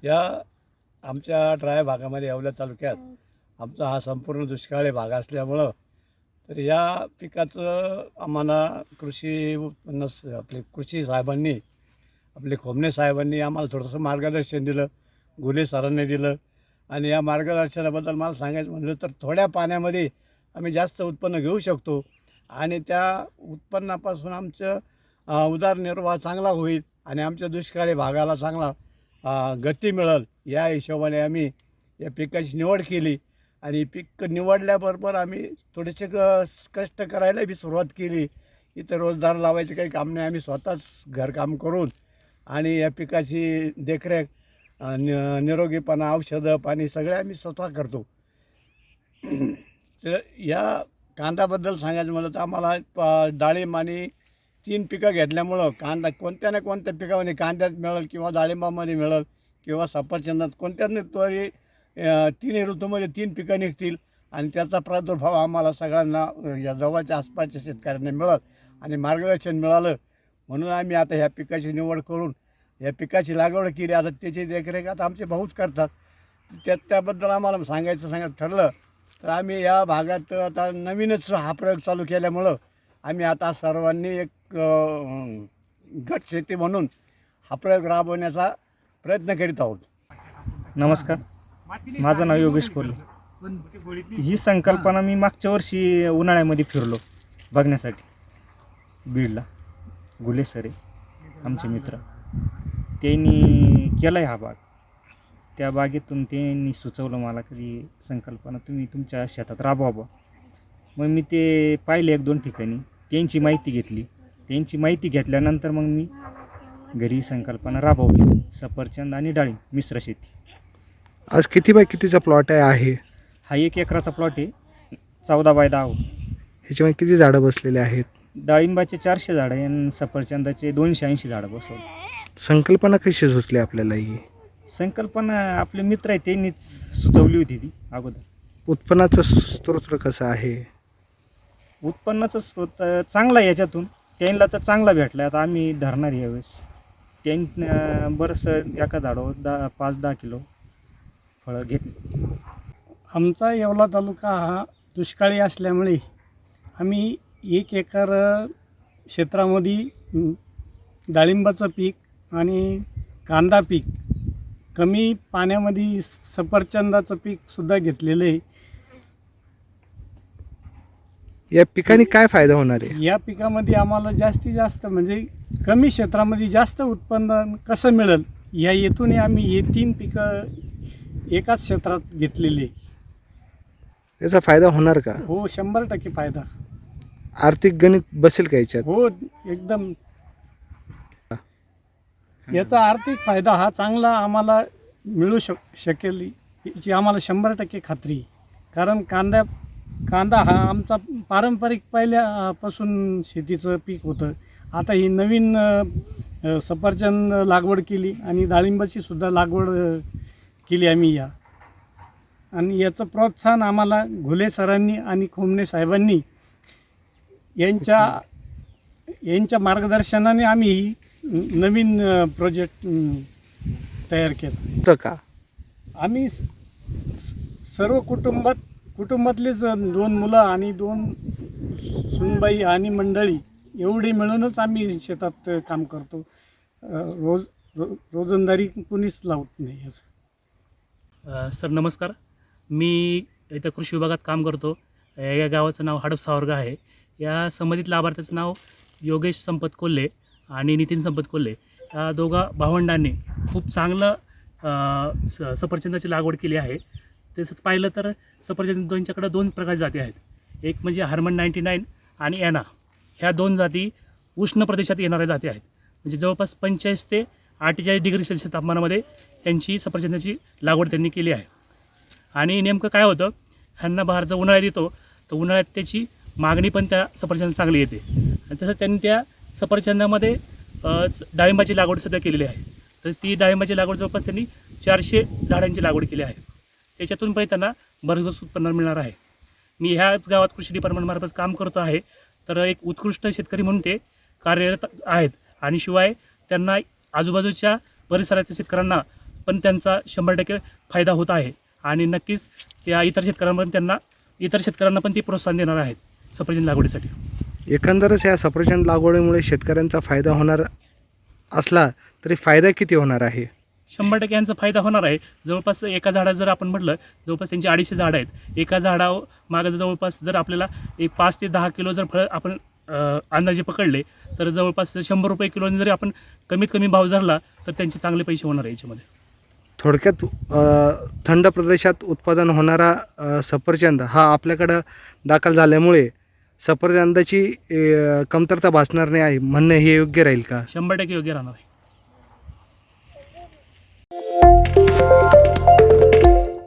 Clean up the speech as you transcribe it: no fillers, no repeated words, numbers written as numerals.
या आमच्या ड्राय भागामध्ये येवला तालुक्यात आमचा हा संपूर्ण दुष्काळी भाग असल्यामुळं तर या पिकाचं आम्हाला कृषी उत्पन्न आपले कृषी साहेबांनी आपले खोमणे साहेबांनी आम्हाला थोडंसं मार्गदर्शन दिलं, घुले सरांनी दिलं. आणि या मार्गदर्शनाबद्दल मला सांगायचं म्हटलं तर थोड्या पाण्यामध्ये आम्ही जास्त उत्पन्न घेऊ शकतो आणि त्या उत्पन्नापासून आमचं उदरनिर्वाह चांगला होईल आणि आमच्या दुष्काळी भागाला चांगला गती मिळेल या हिशोबाने आम्ही या पिकाची निवड केली. आणि पीक निवडल्याबरोबर आम्ही थोडेसे कष्ट करायला बी सुरुवात केली. इथं रोजगार लावायचे काही काम नाही, आम्ही स्वतःच घरकाम करून आणि या पिकाची देखरेख निरोगीपणा, औषधं, पाणी सगळे आम्ही स्वतः करतो. तर या कांद्याबद्दल सांगायचं म्हटलं तर आम्हाला डाळिंब आणि 3 पिकं घेतल्यामुळं कांदा कोणत्या ना कोणत्या पिकामध्ये कांद्यात मिळेल किंवा डाळिंबामध्ये मिळेल किंवा सफरचंदात कोणत्याच तरी 3 ऋतूमध्ये 3 पिकं निघतील आणि त्याचा प्रादुर्भाव आम्हाला सगळ्यांना या जवळच्या आसपासच्या शेतकऱ्यांना मिळेल आणि मार्गदर्शन मिळालं म्हणून आम्ही आता ह्या पिकाची निवड करून या पिकाची लागवड केली. आता त्याची देखरेख आता आमचे भाऊच करतात. त्याबद्दल आम्हाला सांगायचं ठरलं तर आम्ही या भागात आता नवीनच हा प्रयोग चालू केल्यामुळं आम्ही आता सर्वांनी एक गट शेती म्हणून हा प्रयोग राबवण्याचा प्रयत्न करीत आहोत. नमस्कार, माझं नाव योगेश कोल्हे. ही संकल्पना मी मागच्या वर्षी उन्हाळ्यामध्ये फिरलो बघण्यासाठी बीडला. गुले सरे आमचे मित्र त्यांनी केला आहे हा बाग. त्या बागेतून त्यांनी सुचवलं मला की संकल्पना तुम्ही तुमच्या शेतात राबवा. मग मी ते पाहिले 1-2 ठिकाणी, त्यांची माहिती घेतली. त्यांची माहिती घेतल्यानंतर मग मी घरी संकल्पना राबवली. सफरचंद आणि डाळिंब मिश्र शेती. आज किती बाय कितीचा प्लॉट आहे? हा 1 एकराचा प्लॉट आहे, 14 बाय 10. ह्याच्यामध्ये किती झाडं बसलेले आहेत? डाळिंबाचे 400 झाडं आहे आणि सफरचंदाचे 280 झाडं बसवले. संकल्पना कशी सुचली आपल्याला ही? संकल्पना आपले मित्र आहेत त्यांनीच सुचवली होती ती अगोदर. उत्पन्नाचा स्रोत कसा आहे? उत्पन्नाचा स्रोत चांगला आहे याच्यातून. त्यांना तर चांगला भेटला. आता आम्ही धरणार यावेळेस बरंचसं एका झाडावर 5-10 किलो फळं घेतली. आमचा येवला तालुका हा दुष्काळी असल्यामुळे आम्ही 1 एकर क्षेत्रामध्ये डाळिंबाचं पीक आणि कांदा पीक, कमी पाण्यामध्ये सफरचंदाचं पीकसुद्धा घेतलेलं आहे. या पिकाने काय फायदा होणार आहे? या पिकामध्ये आम्हाला जास्तीत जास्त म्हणजे कमी क्षेत्रामध्ये जास्त उत्पन्न कसं मिळेल या हेतूने आम्ही हे 3 पिकं एकाच क्षेत्रात घेतलेली आहे. याचा फायदा होणार का? हो, 100% फायदा. आर्थिक गणित बसेल का याच्यात? हो, एकदम. याचा आर्थिक फायदा हा चांगला आम्हाला मिळू शकेल याची आम्हाला 100% खात्री आहे. कारण कांदा हा आमचा पारंपरिक पहिल्यापासून शेतीचं पीक होतं. आता ही नवीन सफरचंद लागवड केली आणि डाळिंबाची सुद्धा लागवड केली आम्ही या. आणि याचं प्रोत्साहन आम्हाला घुले सरांनी आणि खोमणे साहेबांनी यांच्या मार्गदर्शनाने आम्ही नवीन प्रोजेक्ट तयार केला. का आम्ही सर्व कुटुंबातलेच 2 मुलं आणि 2 सुनबाई आणि मंडळी एवढी मिळूनच आम्ही शेतात काम करतो. रोजंदारी कोणीच लावत नाही असं. सर नमस्कार, मी इथं कृषी विभागात काम करतो. या गावाचं नाव हडप सावर्ग आहे. या संबंधित लाभार्थ्याचं नाव योगेश संपत कोल्हे आणि नितीन संपत कोल्हे. या दोघा भावंडांनी खूप चांगलं सफरचंदाची लागवड केली आहे. तसंच पाहिलं तर सफरचंदांच्याकडं 2 प्रकारच्या जाती आहेत. एक म्हणजे हार्मन 99 आणि ॲना. ह्या 2 जाती उष्ण प्रदेशात येणाऱ्या जाती आहेत. म्हणजे जवळपास 45 ते 48 डिग्री सेल्सिअस तापमानामध्ये त्यांची सफरचंदाची लागवड त्यांनी केली आहे. आणि नेमकं काय होतं, ह्यांना बहार जर उन्हाळ्यात येतो तर उन्हाळ्यात त्याची मागणी पण त्या सफरचंद चांगली येते. आणि तसंच त्यांनी त्या सफरचंदामध्ये डाळिंबाची लागवडसुद्धा केलेली आहे. तर ती डाळिंबाची लागवड जवळपास त्यांनी 400 झाडांची लागवड केली आहे. त्याच्यातून पण त्यांना भरघोस उत्पन्न मिळणार आहे. मी ह्याच गावात कृषी डिपार्टमेंटमार्फत काम करतो आहे. तर एक उत्कृष्ट शेतकरी म्हणून ते कार्यरत आहेत. आणि शिवाय त्यांना आजूबाजूच्या परिसरातील शेतकऱ्यांना पण त्यांचा 100% फायदा होत आहे आणि नक्कीच त्या इतर शेतकऱ्यांना पण ते प्रोत्साहन देणार आहेत सफरचंद लागवडीसाठी. एकंदरच या सफरचंद लागवडीमुळे शेतकऱ्यांचा फायदा होणार असला तरी फायदा किती होणार आहे? 100% यांचा फायदा होणार आहे. जवळपास एका झाडात जर आपण म्हटलं जवळपास त्यांची 250 झाडं आहेत. एका झाडावर मागं जवळपास जर आपल्याला एक 5 ते 10 किलो जर फळं आपण अंदाजे पकडले तर जवळपास 100 रुपये किलोने जरी आपण कमीत कमी भाव धरला तर त्यांचे चांगले पैसे होणार आहे याच्यामध्ये. थोडक्यात थंड प्रदेशात उत्पादन होणारा सफरचंद हा आपल्याकडं दाखल झाल्यामुळे सफरचंदाची कमतरता भासणार नाही आहे म्हणणं हे योग्य राहील का? 100% योग्य राहणार आहे.